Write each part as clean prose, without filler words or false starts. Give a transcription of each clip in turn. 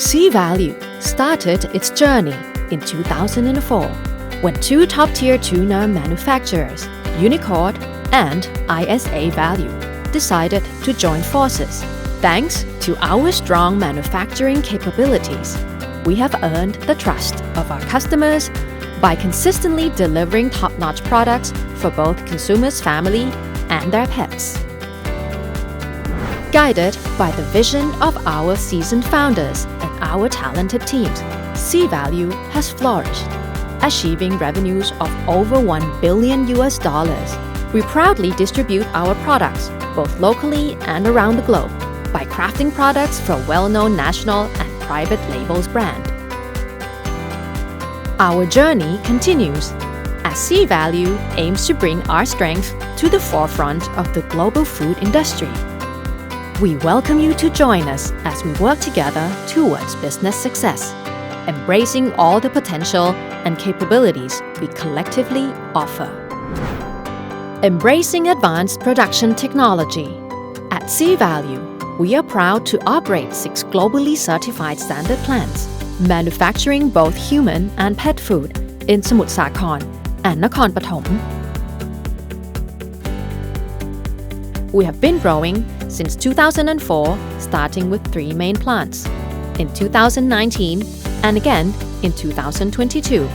Sea Value started its journey in 2004 when two top-tier tuna manufacturers, Unicord and ISA Value, decided to join forces. Thanks to our strong manufacturing capabilities, we have earned the trust of our customers by consistently delivering top-notch products for both consumers' family and their pets. Guided by the vision of our seasoned founders and our talented teams, Sea Value has flourished, achieving revenues of over $1 billion. We proudly distribute our products both locally and around the globe by crafting products for well-known national and private labels brand. Our journey continues as Sea Value aims to bring our strength to the forefront of the global food industry. We welcome you to join us as we work together towards business success, embracing all the potential and capabilities we collectively offer. Embracing advanced production technology. At Sea Value, we are proud to operate 6 globally certified standard plants, manufacturing both human and pet food in Samut Sakhon and Nakhon Pathom. We have been growing since 2004, starting with 3 main plants. In 2019 and again in 2022,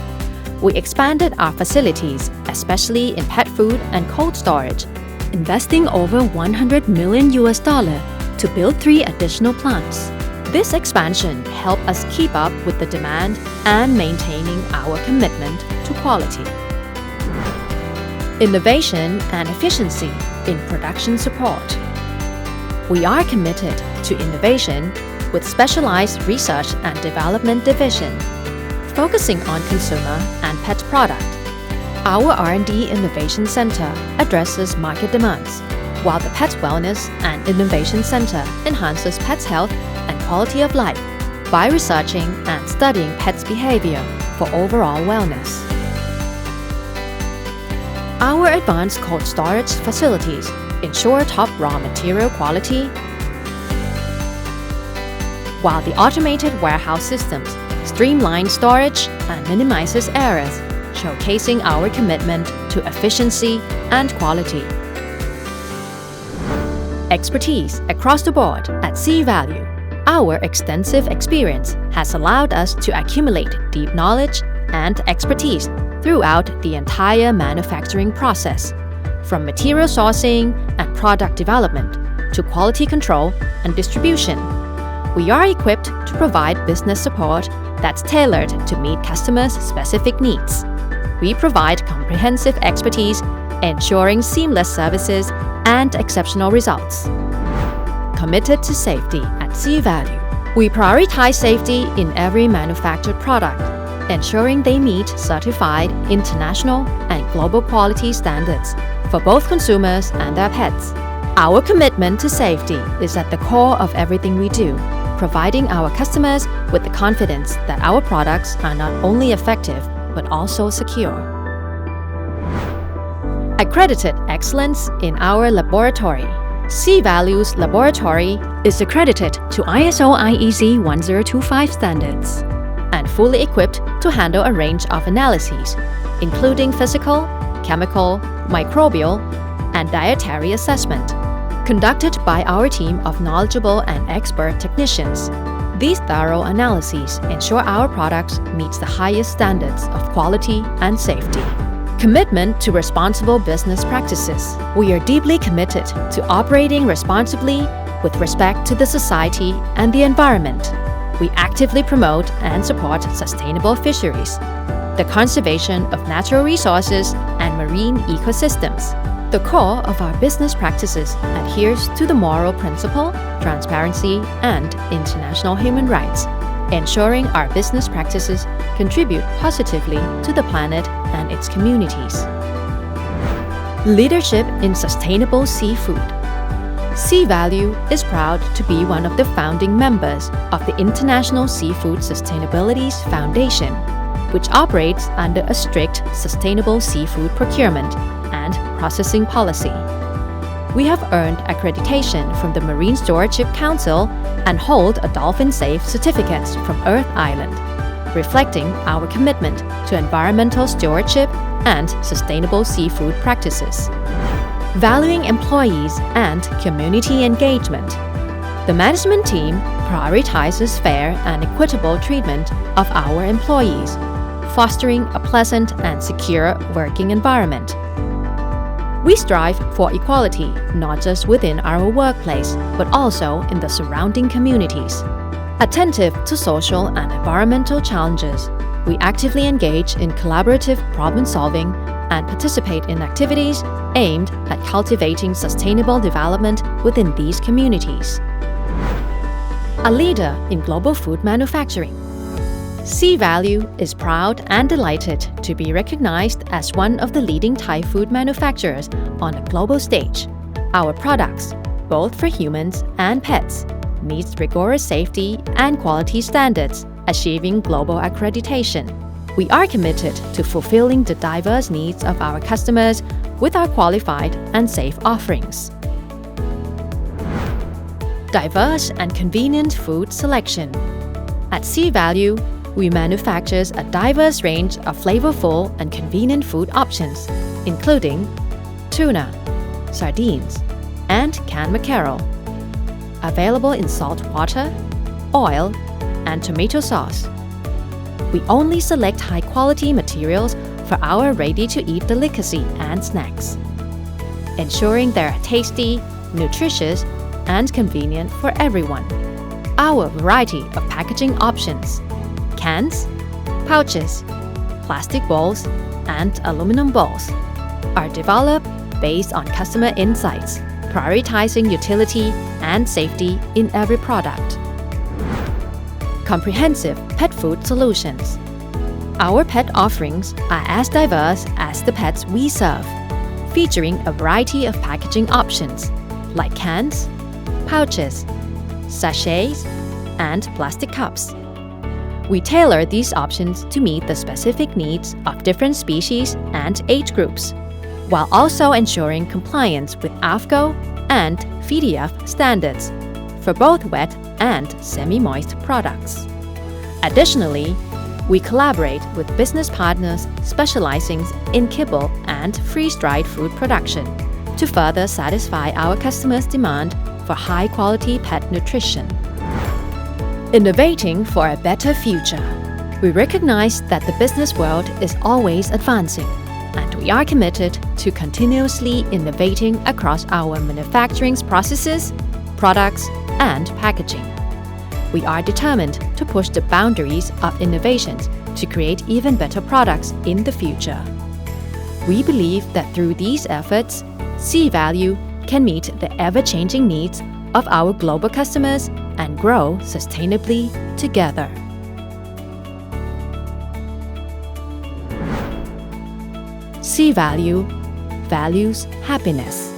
we expanded our facilities, especially in pet food and cold storage, investing over $100 million to build 3 additional plants. This expansion helped us keep up with the demand and maintaining our commitment to quality. Innovation and efficiency in production support. We are committed to innovation with specialized research and development division, focusing on consumer and pet product. Our R&D Innovation Center addresses market demands, while the Pet Wellness and Innovation Center enhances pets' health and quality of life by researching and studying pets' behavior for overall wellness. Our advanced cold storage facilities ensure top raw material quality, while the automated warehouse systems streamline storage and minimizes errors, showcasing our commitment to efficiency and quality. Expertise across the board at Sea Value. Our extensive experience has allowed us to accumulate deep knowledge and expertise throughout the entire manufacturing process, from material sourcing and product development to quality control and distribution. We are equipped to provide business support that's tailored to meet customers' specific needs. We provide comprehensive expertise, ensuring seamless services and exceptional results. Committed to safety at Sea Value. We prioritize safety in every manufactured product, ensuring they meet certified international and global quality standards for both consumers and their pets. Our commitment to safety is at the core of everything we do, providing our customers with the confidence that our products are not only effective, but also secure. Accredited excellence in our laboratory. Sea Value's laboratory is accredited to ISO IEC 1025 standards and fully equipped to handle a range of analyses, including physical, chemical, microbial, and dietary assessment, conducted by our team of knowledgeable and expert technicians. These thorough analyses ensure our products meet the highest standards of quality and safety. Commitment to responsible business practices. We are deeply committed to operating responsibly with respect to the society and the environment. We actively promote and support sustainable fisheries, the conservation of natural resources and marine ecosystems. The core of our business practices adheres to the moral principle, transparency, and international human rights, ensuring our business practices contribute positively to the planet and its communities. Leadership in sustainable seafood. Sea Value is proud to be one of the founding members of the International Seafood Sustainability Foundation, which operates under a strict sustainable seafood procurement and processing policy. We have earned accreditation from the Marine Stewardship Council and hold a dolphin-safe certificate from Earth Island, reflecting our commitment to environmental stewardship and sustainable seafood practices. Valuing employees and community engagement. The management team prioritizes fair and equitable treatment of our employees, fostering a pleasant and secure working environment. We strive for equality not just within our workplace, but also in the surrounding communities. Attentive to social and environmental challenges, we actively engage in collaborative problem-solving and participate in activities aimed at cultivating sustainable development within these communities. A leader in global food manufacturing. Sea Value is proud and delighted to be recognized as one of the leading Thai food manufacturers on a global stage. Our products, both for humans and pets, meet rigorous safety and quality standards, achieving global accreditation. We are committed to fulfilling the diverse needs of our customers with our qualified and safe offerings. Diverse and convenient food selection. At Sea Value, we manufacture a diverse range of flavorful and convenient food options, including tuna, sardines, and canned mackerel. Available in salt water, oil, and tomato sauce. We only select high-quality materials for our ready-to-eat delicacy and snacks, ensuring they're tasty, nutritious, and convenient for everyone. Our variety of packaging options: cans, pouches, plastic bowls, and aluminum bowls are developed based on customer insights, prioritizing utility and safety in every product. Comprehensive pet food solutions. Our pet offerings are as diverse as the pets we serve, featuring a variety of packaging options like cans, pouches, sachets, and plastic cups. We tailor these options to meet the specific needs of different species and age groups, while also ensuring compliance with AFCO and FEDIAF standards for both wet and semi-moist products. Additionally, we collaborate with business partners specializing in kibble and freeze-dried food production to further satisfy our customers' demand for high-quality pet nutrition. Innovating for a better future. We recognize that the business world is always advancing, and we are committed to continuously innovating across our manufacturing processes, products, and packaging. We are determined to push the boundaries of innovations to create even better products in the future. We believe that through these efforts, Sea Value can meet the ever-changing needs of our global customers and grow sustainably together. Sea Value values happiness.